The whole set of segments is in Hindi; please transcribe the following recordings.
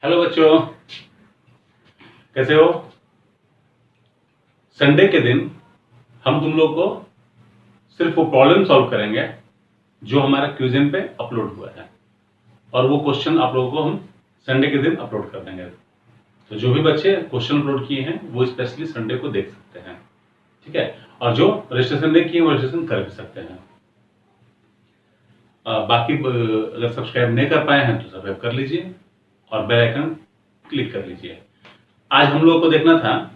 हेलो बच्चों, कैसे हो। संडे के दिन हम तुम लोग को सिर्फ वो प्रॉब्लम सॉल्व करेंगे जो हमारा क्विज़न पे अपलोड हुआ है, और वो क्वेश्चन आप लोगों को हम संडे के दिन अपलोड कर देंगे। तो जो भी बच्चे क्वेश्चन अपलोड किए हैं वो स्पेशली संडे को देख सकते हैं, ठीक है। और जो रजिस्ट्रेशन नहीं किए वो रजिस्ट्रेशन कर भी सकते हैं। बाकी अगर सब्सक्राइब नहीं कर पाए हैं तो सब्सक्राइब कर लीजिए और बेल आइकन क्लिक कर लीजिए। आज हम लोगों को देखना था,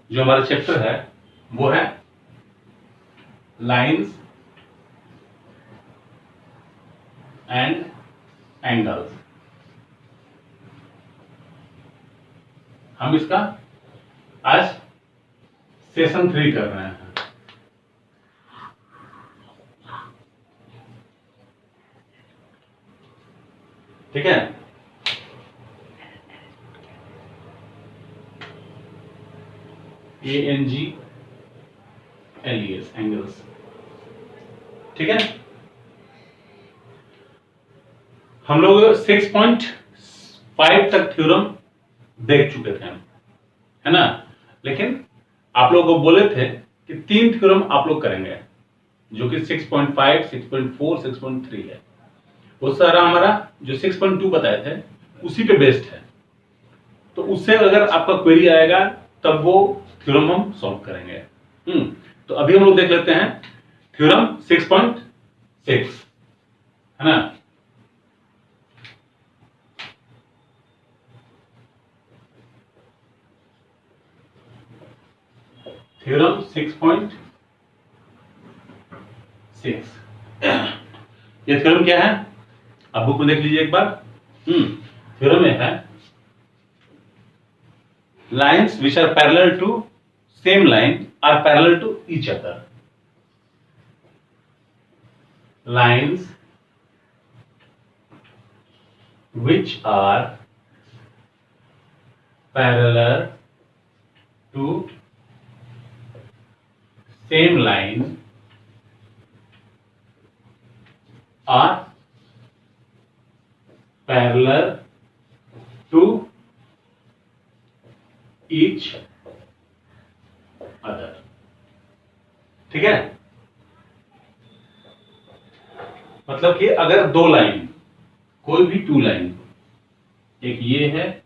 जो हमारा चैप्टर है वो है लाइंस एंड एंगल्स। हम इसका आज सेशन 3 कर रहे हैं, ठीक है। ANGLES एंगल्स, ठीक है। हम लोग 6.5 तक थ्योरम देख चुके थे, है ना। लेकिन आप लोगों को बोले थे कि 3 थ्योरम आप लोग करेंगे, जो कि 6.5, 6.4, 6.3 है। वो सारा हमारा जो 6.2 बताए थे उसी पे बेस्ड है। तो उससे अगर आपका क्वेरी आएगा तब वो थ्योरम हम सॉल्व करेंगे। तो अभी हम लोग देख लेते हैं थ्योरम 6.6, है ना। थ्योरम 6.6, ये थ्योरम क्या है आप बुक में देख लीजिए एक बार। थ्योरम में है lines which are parallel to same line are parallel to each other. Lines which are parallel to same line are parallel to each other, ठीक है। मतलब कि अगर दो लाइन, कोई भी 2 लाइन, एक ये है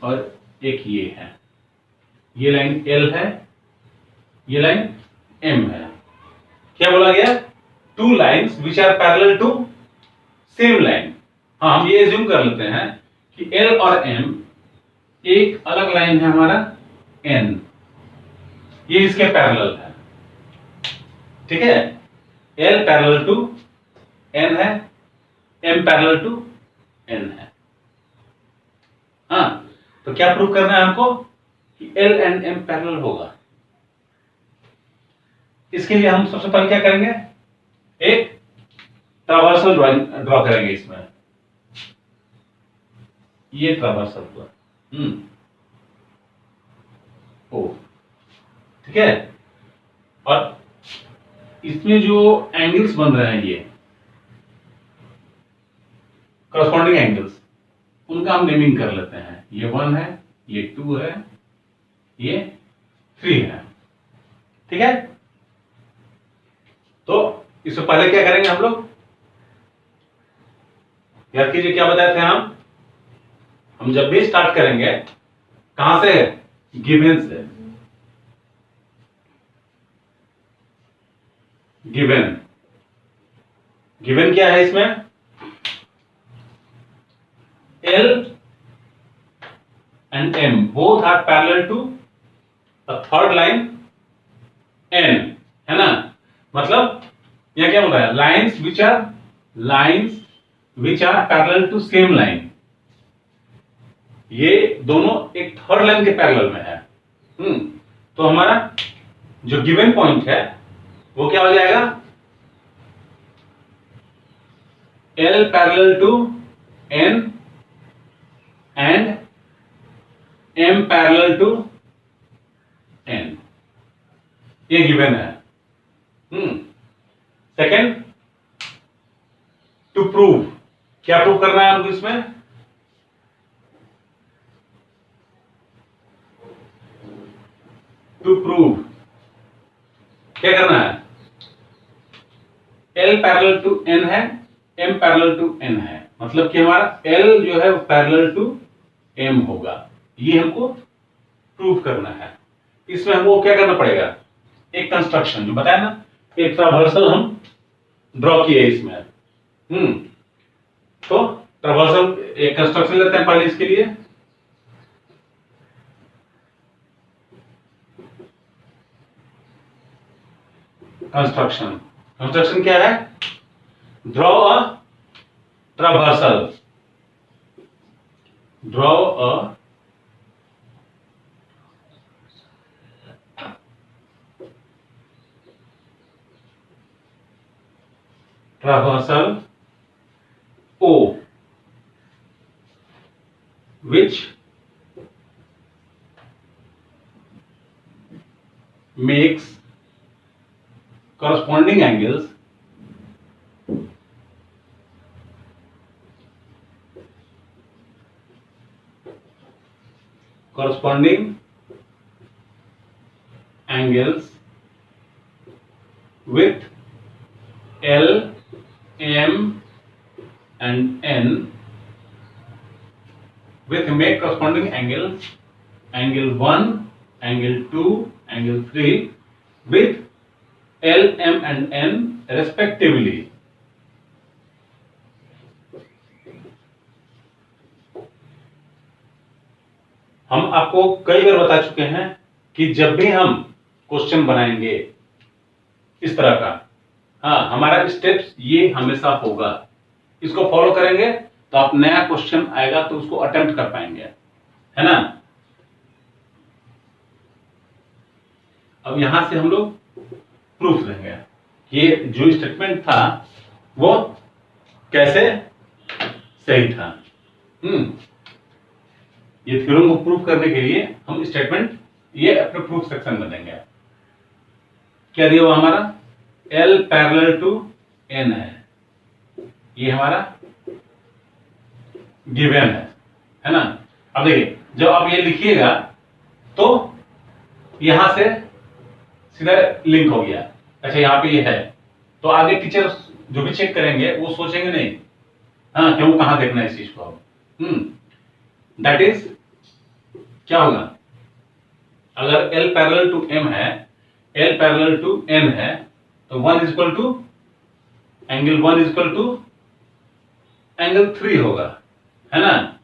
और एक ये है, ये लाइन L है, ये लाइन M है। क्या बोला गया? 2 lines which are parallel to same line. हाँ, हम ये एज्यूम कर लेते हैं कि L और M एक अलग लाइन है हमारा N, ये इसके पैरेलल है, ठीक है। L पैरेलल टू N है, M पैरेलल टू N है। हाँ, तो क्या प्रूव करना है हमको कि L एंड M पैरेलल होगा। इसके लिए हम सबसे पहले क्या करेंगे, एक ट्रावर्सल ड्रॉ करेंगे इसमें, ये ट्रावर्सल हुआ ओ, ठीक है। और इसमें जो एंगल्स बन रहे हैं, ये करस्पॉन्डिंग एंगल्स, उनका हम नेमिंग कर लेते हैं। ये 1 है, ये 2 है, ये 3 है, ठीक है। तो इससे पहले क्या करेंगे हम लोग, याद कीजिए क्या बताए थे हम जब भी स्टार्ट करेंगे कहां से, गिवन से। गिवन क्या है इसमें, L and M both are parallel to a third line N, है ना। मतलब यह क्या बोल रहा है, lines which are parallel to same line, ये दोनों एक थर्ड लाइन के पैरेलल में है। तो हमारा जो गिवन पॉइंट है वो क्या हो जाएगा, L parallel to N and M parallel to N, ये गिवन है। सेकंड, टू प्रूव, क्या प्रूव करना है हमको इसमें, टू प्रूव क्या करना है, L पैरेलल टू N है, M पैरेलल टू N है, मतलब कि हमारा L जो है वो पैरेलल टू M होगा, ये हमको प्रूव करना है। इसमें हमको क्या करना पड़ेगा, एक कंस्ट्रक्शन जो बताया ना, एक ट्रावर्सल हम ड्रॉ किए इसमें। तो ट्रावर्सल एक कंस्ट्रक्शन लेते हैं पहले इसके लिए। कंस्ट्रक्शन क्या है, draw a traversal, draw a traversal O which makes corresponding angles with L, M and N with make corresponding angles, angle 1, angle 2, angle 3 with L, M and N respectively. हम आपको कई बार बता चुके हैं कि जब भी हम क्वेश्चन बनाएंगे इस तरह का, हाँ हमारा स्टेप्स ये हमेशा होगा, इसको फॉलो करेंगे तो आप नया क्वेश्चन आएगा तो उसको अटेम्प्ट कर पाएंगे, है ना। अब यहां से हम लोग प्रूफ देंगे, ये जो स्टेटमेंट था वो कैसे सही था। ये थ्योरम को प्रूफ करने के लिए हम स्टेटमेंट ये अपने प्रूफ सेक्शन में देंगे। क्या दिया हुआ हमारा, L पैरेलल टू N है, ये हमारा गिवन है ना। अब देखिए जब आप ये लिखिएगा तो यहां से सीधा लिंक हो गया, अच्छा यहाँ पे ये है, तो आगे टीचर जो भी चेक करेंगे वो सोचेंगे नहीं हाँ क्यों कहां देखना है इस चीज को। दैट इज क्या होगा, अगर L पैरेलल टू M है, L पैरेलल टू N है, तो 1 is equal to angle 1 is equal to angle 3 होगा, है ना।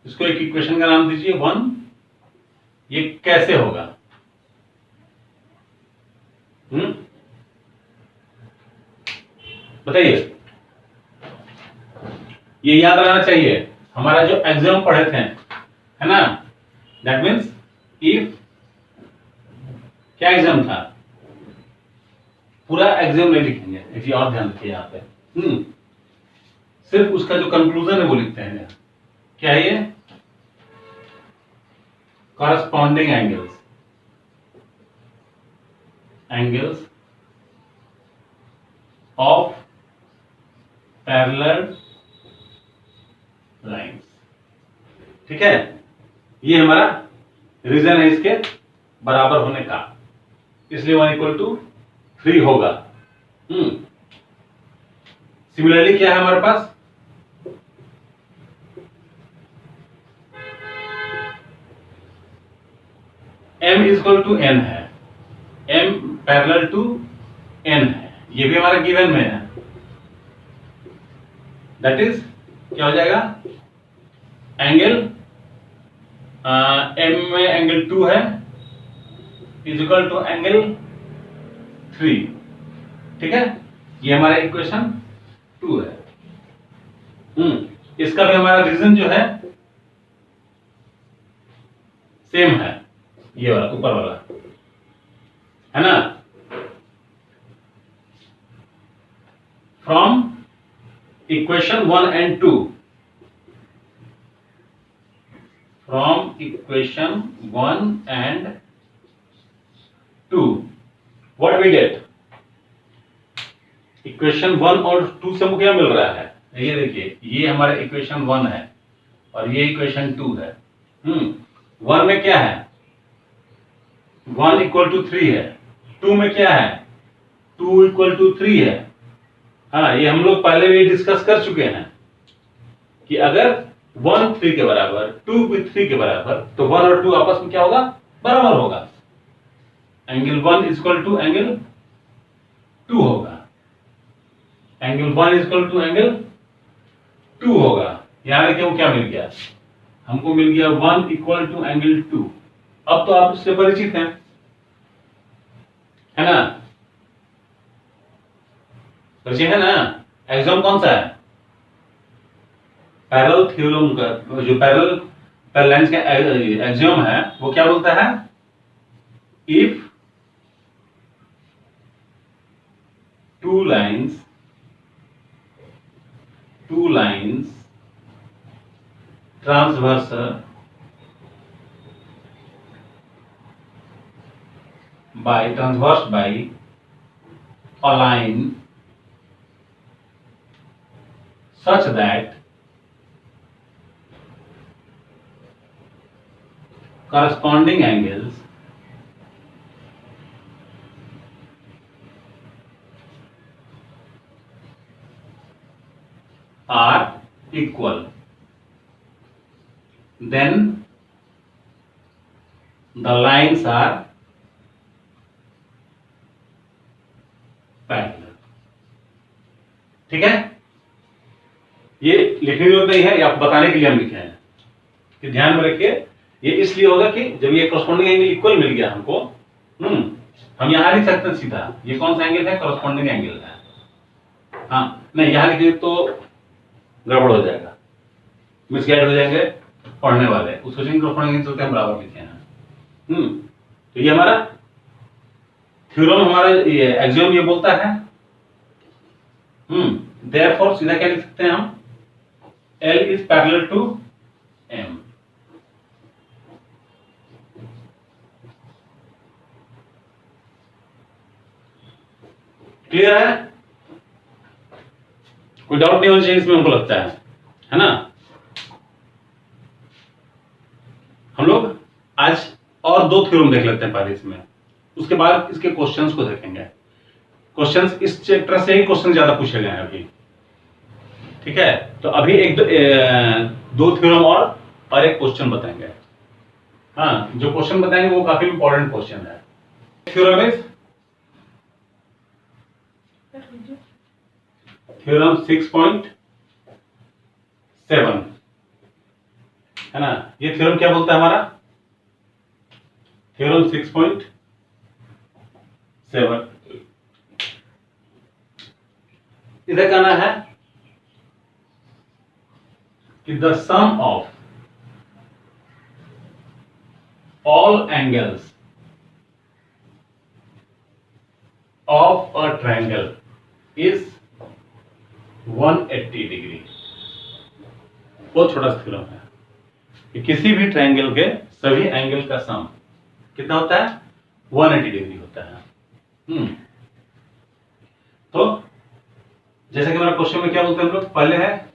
इसको एक इक्वेशन का नाम दीजिए 1। ये कैसे होगा, बताइए, ये याद रहना चाहिए, हमारा जो एग्जाम पढ़े थे, है ना। दैट मीन्स इफ क्या एग्जाम था, पूरा एग्जाम नहीं लिखेंगे, एक और ध्यान रखिए यहाँ पे। सिर्फ उसका जो कंक्लूजन है वो लिखते हैं। क्या है ये, corresponding angles of parallel lines, ठीक है। ये हमारा रीजन है इसके बराबर होने का, इसलिए 1 इक्वल टू 3 होगा। सिमिलरली क्या है हमारे पास, M is equal to N है, M पैरेलल टू N है, ये भी हमारा गिवन में है। दैट इज क्या हो जाएगा, एंगल M में एंगल 2 है इज इक्वल टू एंगल 3, ठीक है। ये हमारा इक्वेशन 2 है। इसका भी हमारा रीजन जो है सेम है, ये वाला ऊपर वाला, है ना। From equation 1 and 2, from equation 1 and 2 what we get, equation 1 और 2 से हमको क्या मिल रहा है, ये देखिए, ये हमारा इक्वेशन 1 है और ये इक्वेशन 2 है। 1 में क्या है, 1 इक्वल टू 3 है, 2 में क्या है, 2 इक्वल टू 3 है। हाँ, ये हम लोग पहले भी डिस्कस कर चुके हैं कि अगर 1 3 के बराबर, 2 भी 3 के बराबर, तो 1 और 2 आपस में क्या होगा, बराबर होगा। एंगल 1 इक्वल टू एंगल 2 होगा, एंगल 1 इक्वल टू एंगल 2 होगा। यहां देखिए वो क्या मिल गया, हमको मिल गया 1 इक्वल टू एंगल 2। अब तो आप उससे परिचित हैं, है ना, परिचय है ना। एग्जाम कौन सा है, पैरेलल थ्योरम का, जो पैरेलल पैरेलल का एग्जाम है वो क्या बोलता है, if two lines transverse by a line such that corresponding angles are equal, then the lines are parallel. ठीक है, ये लिखने की जरूरत नहीं है, ये आप बताने के लिए हम लिखे हैं कि ध्यान में रखिए। ये इसलिए होगा कि जब ये कॉरस्पॉन्डिंग एंगल इक्वल मिल गया हमको, हम यहां लिख सकते हैं सीधा, ये कौन सा एंगल है, कॉरस्पॉन्डिंग एंगल है। हाँ, नहीं यहां लिखिए तो गड़बड़ हो जाएगा, मिसगाइड हो जाएंगे पढ़ने वाले, उस सोचेंगे कॉरस्पॉन्डिंग एंगल चलते हम बराबर लिखे हैं। तो ये हमारा थ्योरम, हमारा ये एक्सियोम ये बोलता है। देयरफॉर सीधा क्या लिख सकते हैं हम, L is parallel to M। Clear है, कोई डाउट नहीं होना चाहिए इसमें, हमको लगता है ना। हम लोग आज और 2 थ्योरम देख लेते हैं पहले इसमें, उसके बाद इसके क्वेश्चंस को देखेंगे। क्वेश्चंस इस चैप्टर से ही क्वेश्चन ज्यादा पूछे गए हैं अभी, ठीक है। तो अभी एक दो थ्योरम और एक क्वेश्चन बताएंगे। हाँ, जो क्वेश्चन बताएंगे वो काफी इंपॉर्टेंट क्वेश्चन है। थ्योरम इज थ्योरम 6.7, है ना। ये थ्योरम क्या बोलता है हमारा, थ्योरम 6.7, इधर कहना है कि the sum of all angles of a triangle is 180 degree. बहुत छोटा थ्योरम है कि किसी भी ट्रायंगल के सभी एंगल का सम कितना होता है, 180 डिग्री होता है। तो जैसे कि हमारा क्वेश्चन में क्या बोलते हैं हम लोग, पहले है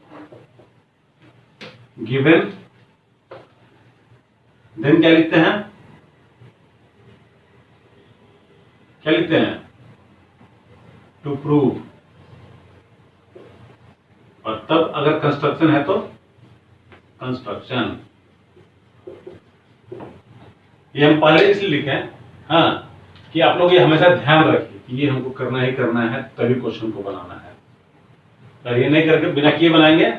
गिवन, देन क्या लिखते हैं, क्या लिखते हैं, टू प्रूव, और तब अगर कंस्ट्रक्शन है तो कंस्ट्रक्शन। ये हम पहले इसलिए लिखे हैं, हाँ, कि आप लोग ये हमेशा ध्यान रखिए कि ये हमको करना ही करना है, तभी क्वेश्चन को बनाना है। अगर ये नहीं करके बिना किए बनाएंगे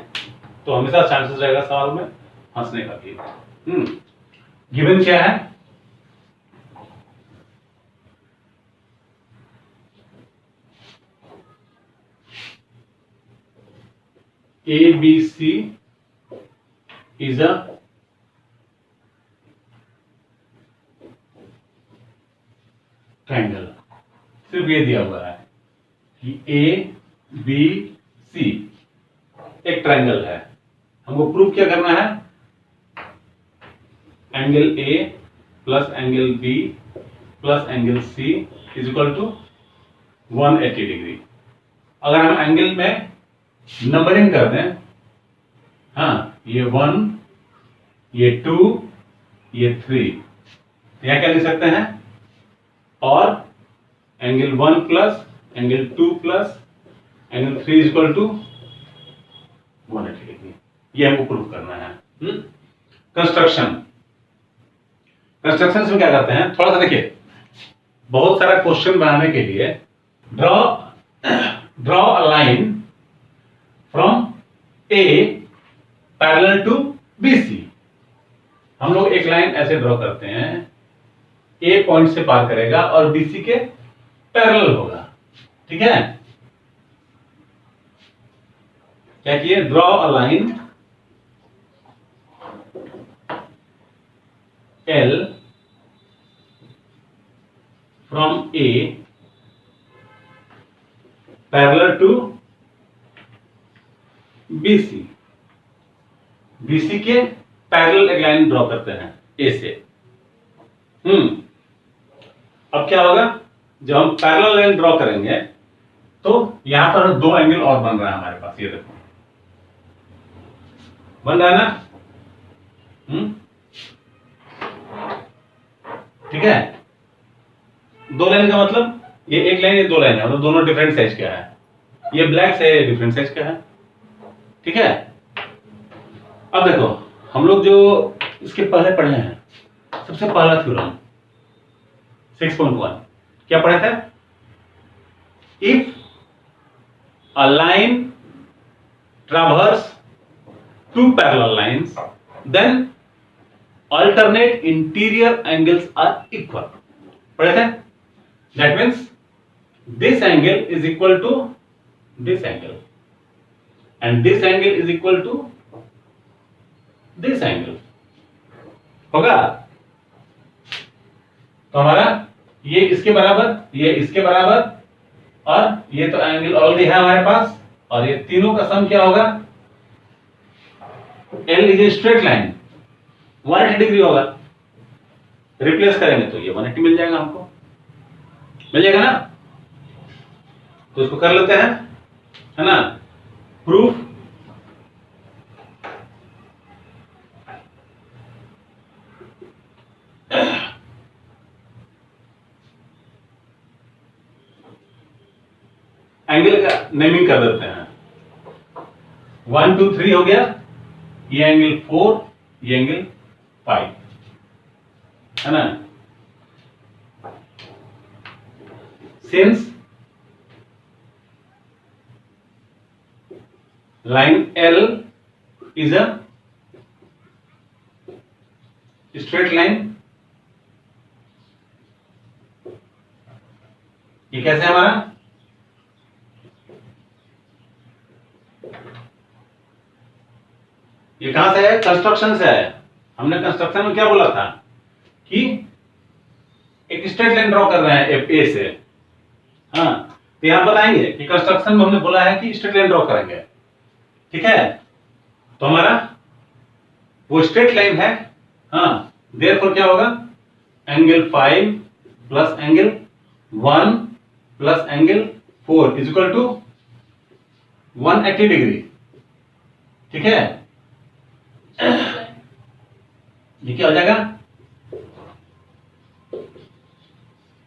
तो हमेशा चांसेस रहेगा सवाल में फंसने का भी। गिवन क्या है, ABC is a ट्रायंगल। सिर्फ ये दिया हुआ है कि ABC एक ट्रायंगल है, हमको प्रूव क्या करना है, angle A plus angle B plus angle C is equal to 180 degree. अगर हम एंगल में नंबरिंग कर दें, हाँ, ये 1, ये 2, ये 3, यहां क्या लिख सकते हैं, और angle 1 plus angle 2 plus angle 3 equal to 180 degree. ये हमको प्रूव करना है। कंस्ट्रक्शन में क्या करते हैं, थोड़ा सा देखिए, बहुत सारा क्वेश्चन बनाने के लिए draw a line from A parallel to BC. हम लोग एक लाइन ऐसे ड्रॉ करते हैं, ए पॉइंट से पार करेगा और बीसी के पैरेलल होगा, ठीक है। क्या किए, draw a line L from A parallel to BC। BC के पैरेलल एक लाइन ड्रॉ करते हैं A से। अब क्या होगा, जब हम पैरेलल लाइन ड्रॉ करेंगे तो यहां पर दो एंगल और बन रहा है हमारे पास, ये देखो बन रहा है ना। ठीक है, दो लाइन का मतलब ये एक लाइन, ये दो लाइन है, मतलब दोनों डिफरेंट साइज का है। ये ब्लैक से डिफरेंट साइज का है, ठीक है। अब देखो, हम लोग जो इसके पहले पढ़े हैं, सबसे पहला थ्योरम 6.1 क्या पढ़े थे, if a line traverse two parallel lines then alternate interior angles are equal। पढ़े थे, that means this angle is equal to this angle and this angle is equal to this angle होगा। तो हमारा ये इसके बराबर, ये इसके बराबर, और ये तो एंगल ऑलरेडी है हमारे पास, और ये तीनों का सम क्या होगा, L is a straight line, 180 degree होगा। रिप्लेस करेंगे तो ये 180 मिल जाएगा, हमको मिल जाएगा ना। तो इसको कर लेते हैं, है ना, प्रूफ। एंगल का नेमिंग कर देते हैं, 1 2 3 हो गया, ये एंगल 4, ये एंगल 5, है ना। Since line L is a straight line, ये कैसे है हमारा, ये कहां से है, कंस्ट्रक्शन से है। हमने कंस्ट्रक्शन में क्या बोला था कि एक स्ट्रेट लाइन ड्रॉ कर रहे हैं ए से, हाँ, तो यहां बताएंगे कि कंस्ट्रक्शन में हमने बोला है कि स्ट्रेट लाइन ड्रॉ करेंगे, ठीक है। तो हमारा वो स्ट्रेट लाइन है, हाँ, देयरफॉर क्या होगा, angle 5 plus angle 1 plus angle 4 is equal to 180 degree, ठीक है। ये क्या हो जाएगा,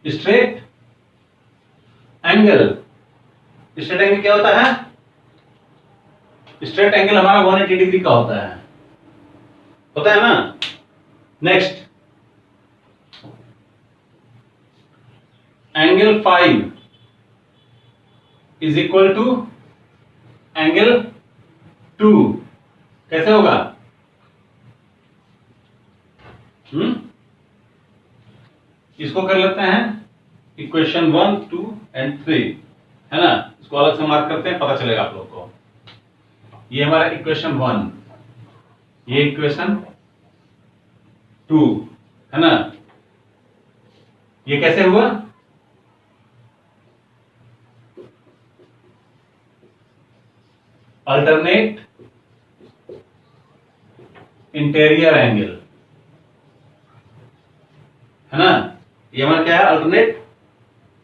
स्ट्रेट एंगल। स्ट्रेट एंगल क्या होता है, स्ट्रेट एंगल हमारा 180 डिग्री का होता है ना। Next, angle 5 is equal to angle 2, कैसे होगा, इसको कर लेते हैं इक्वेशन 1 2 एंड 3, है ना। इसको अलग से मार्क करते हैं, पता चलेगा आप लोग को। ये हमारा इक्वेशन 1, ये इक्वेशन 2, है ना। ये कैसे हुआ, अल्टरनेट इंटीरियर एंगल, है ना। ये हमारा क्या है, अल्टरनेट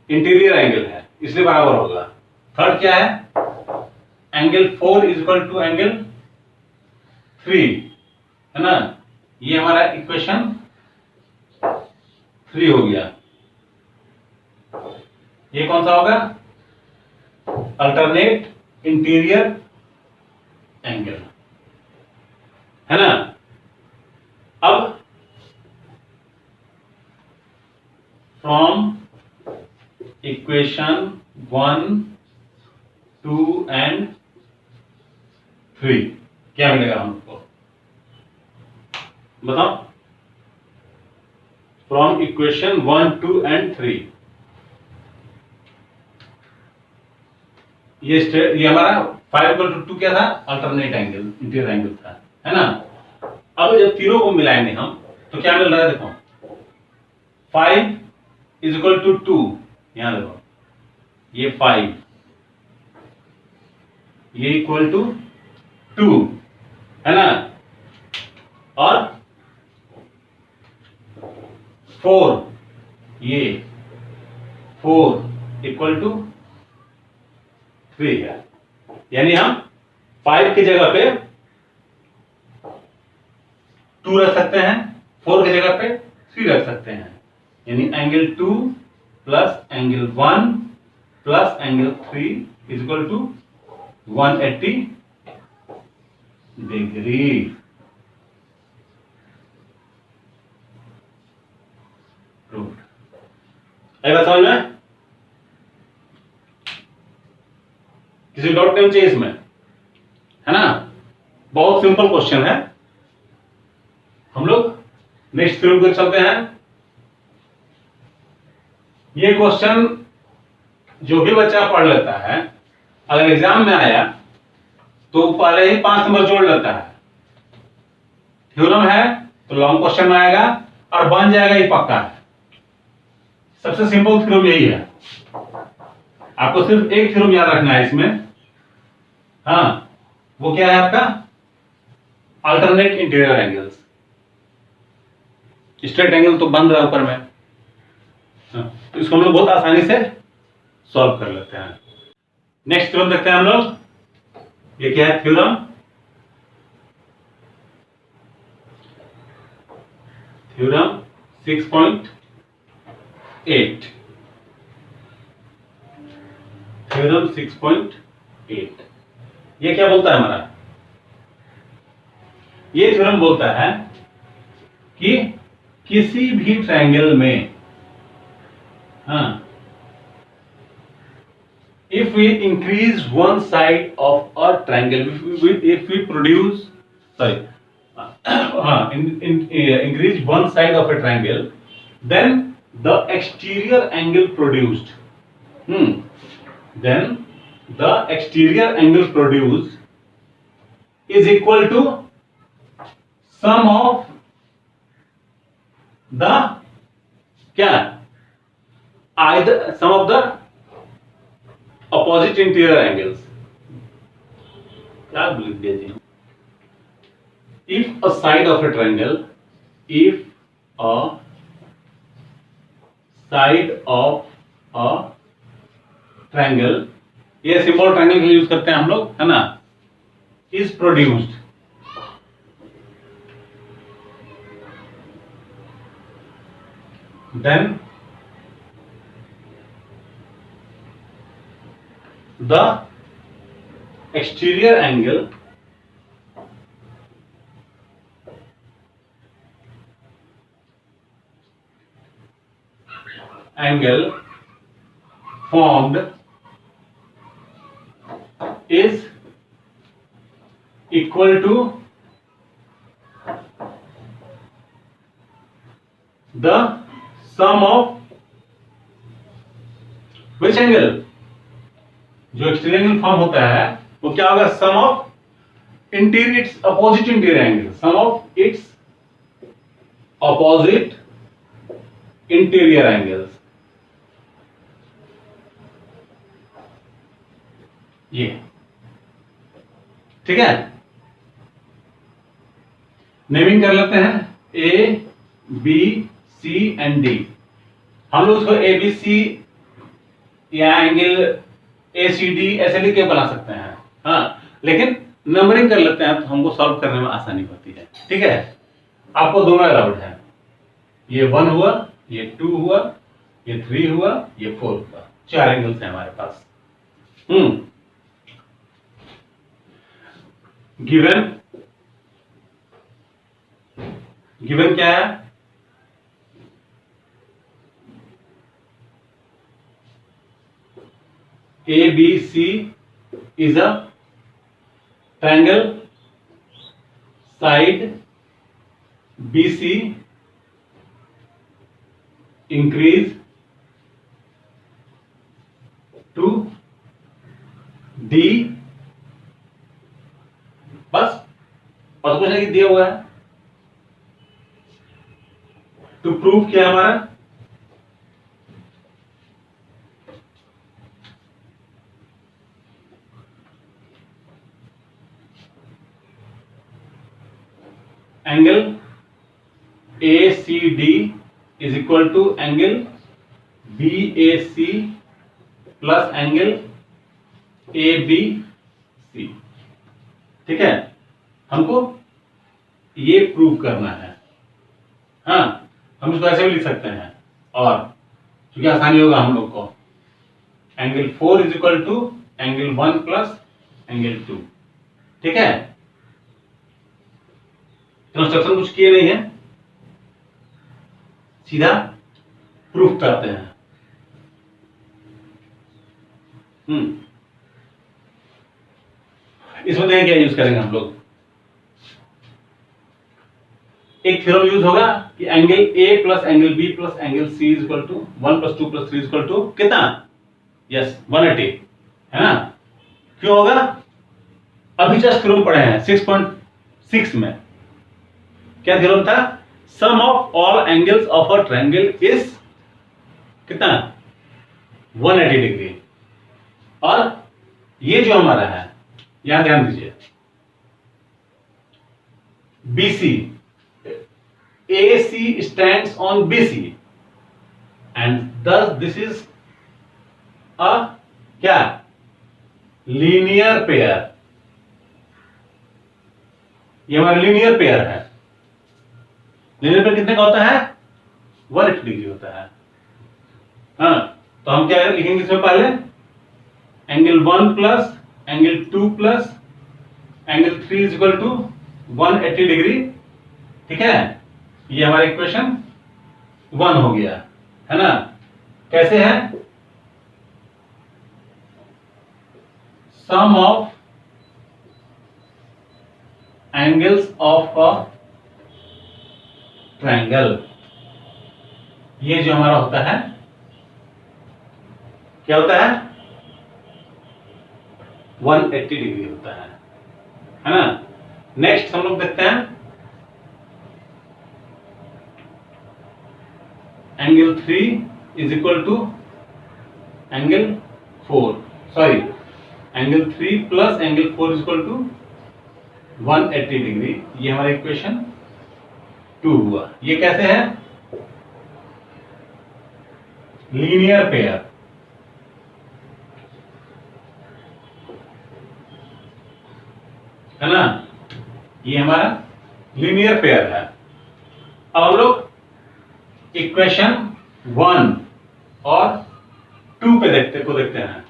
इंटीरियर एंगल है, इसलिए बराबर होगा। थर्ड क्या है, angle 4 is equal to angle 3, है ना। ये हमारा इक्वेशन 3 हो गया। ये कौन सा होगा? अल्टरनेट इंटीरियर एंगल, है ना। अब फ्रॉम इक्वेशन 1, 2 एंड 3 क्या मिलेगा हमको? बताओ। फ्रॉम इक्वेशन 1, 2 एंड 3 ये हमारा 5 = 2 क्या था? अल्टरनेट एंगल, इंटीरियर एंगल था, है ना। अब जब तीनों को मिलाएंगे हम तो क्या मिल रहा है? देखो 5 = 2, यहां देखो ये 5 ये इक्वल टू 2, है ना। और 4 ये 4 इक्वल टू 3 है। यानी हम 5 की जगह पे 2 रख सकते हैं, 4 की जगह पे 3 रख सकते हैं। यानी angle 2 plus angle 1 plus angle 3 equal to 180 degree. आई बात समझ में? किसी डाउट नहीं चाहिए इसमें, है ना। बहुत सिंपल क्वेश्चन है। हम लोग नेक्स्ट थ्योरम पर चलते हैं। ये क्वेश्चन जो भी बच्चा पढ़ लेता है, अगर एग्जाम में आया तो पहले ही 5 नंबर जोड़ लेता है। थ्योरम है तो लॉन्ग क्वेश्चन में आएगा और बन जाएगा, ये पक्का है। सबसे सिंपल थ्योरम यही है। आपको सिर्फ एक थ्योरम याद रखना है इसमें। हाँ, वो क्या है आपका? Alternate interior angles. Straight angle तो बंद है ऊपर में, हाँ, तो इसको हम लोग बहुत आसानी से सॉल्व कर लेते हैं। नेक्स्ट थ्योरम देखते हैं हम लोग। ये क्या है? थ्योरम 6.8। थ्योरम 6.8 ये क्या बोलता है हमारा? ये थ्योरम बोलता है कि किसी भी ट्रायंगल में, हाँ, if we increase one side of a triangle, if we produce, sorry, increase one side of a triangle, then the exterior angle produced, then the exterior angle produced is equal to sum of the क्या? either sum of the opposite interior angles। क्या लिख दिया जी? If a side of a triangle, if a side of a triangle, ये सिंपल ट्रायंगल के लिए यूज करते हैं हम लोग, है ना, is produced, then the exterior angle formed is equal to the sum of which angle? जो एक्सटीरियर एंगल फॉर्म होता है वो क्या होगा? Sum of interior its opposite interior angle, sum of its opposite interior angles. ये ठीक है। नेमिंग कर लेते हैं A B C and D. हम लोग उसको ए बी सी या एंगल ACD ऐसे लिख के बना सकते हैं, हाँ, लेकिन नंबरिंग कर लेते हैं तो हमको सॉल्व करने में आसानी होती है। ठीक है, आपको दोनों अलाउड है। ये 1 हुआ, ये 2 हुआ, ये 3 हुआ, ये 4 हुआ। 4 एंगल्स हैं हमारे पास। गिवन गिवन क्या है? ABC is a triangle, side BC increase to D। बस और कुछ नहीं दिया हुआ है। टू प्रूव क्या है हमारा? Angle ACD is equal to angle BAC plus angle ABC। ठीक है, हमको ये प्रूव करना है। हाँ, हम इसको ऐसे भी लिख सकते हैं, और क्योंकि आसानी होगा हम लोग को, angle 4 is equal to angle 1 plus angle 2। ठीक है, कंस्ट्रक्शन कुछ किए नहीं है, सीधा प्रूफ करते हैं। इसमें देखें क्या यूज करेंगे हम लोग। एक थ्योरम यूज होगा कि angle A plus angle B plus angle C is equal to 1 plus 2 plus 3 is equal to कितना? यस, 180, है ना? क्यों होगा? अभी जस्ट थ्योरम पढ़े हैं 6.6 में। क्या थ्योरम था? Sum of all angles of a triangle is कितना? 180 डिग्री। और ये जो हमारा है, यहां ध्यान दीजिए, BC, AC stands on BC and thus this is a क्या? Linear pair. ये हमारा लीनियर पेयर है। लीनियर पेयर कितने का होता है? 180 डिग्री होता है। हाँ, तो हम क्या लिखेंगे इसमें? पहले angle 1 plus angle 2 plus angle 3 is equal to 180 degree. ठीक है, ये हमारा इक्वेशन 1 हो गया, है ना? कैसे है? Sum of angles of a triangle, ये जो हमारा होता है, क्या होता है? 180 डिग्री होता है ना? नेक्स्ट हम लोग देखते हैं angle 3 is equal to angle 4, sorry, angle 3 plus angle 4 is equal to 180 degree. ये हमारा इक्वेशन 2 हुआ। ये कैसे है? लीनियर पेयर, है ना? ये हमारा लीनियर पेयर है। अब हम लोग इक्वेशन 1 और 2 पे देखते हैं।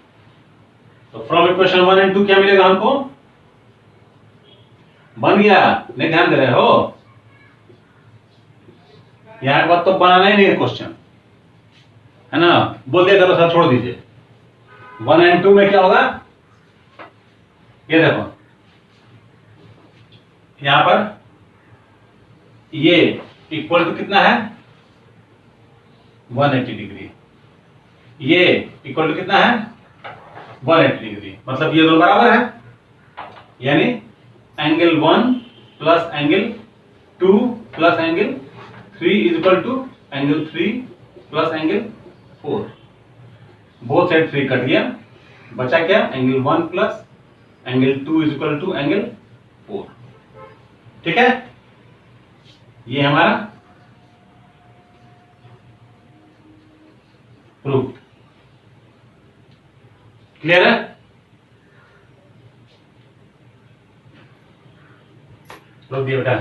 तो फ्रॉम इक्वेशन 1 एंड 2 क्या मिलेगा हमको? बन गया? नहीं ध्यान दे रहे हो? यहां के बाद तो बनाना ही नहीं है क्वेश्चन, है ना? बोल दिया करो सर, छोड़ दीजिए। 1 एंड 2 में क्या होगा? ये देखो, यहां पर ये इक्वल टू कितना है? 180 डिग्री। ये इक्वल टू कितना है? 180 डिग्री। मतलब ये दोनों बराबर है, यानी angle 1 plus angle 2 plus angle 3 is equal to angle 3 plus angle 4। Both side 3 cut गया, बचा क्या? Angle 1 plus angle 2 is equal to angle 4। ठीक है, ये हमारा प्रूफ। क्लियर है? रोक दिए बेटा।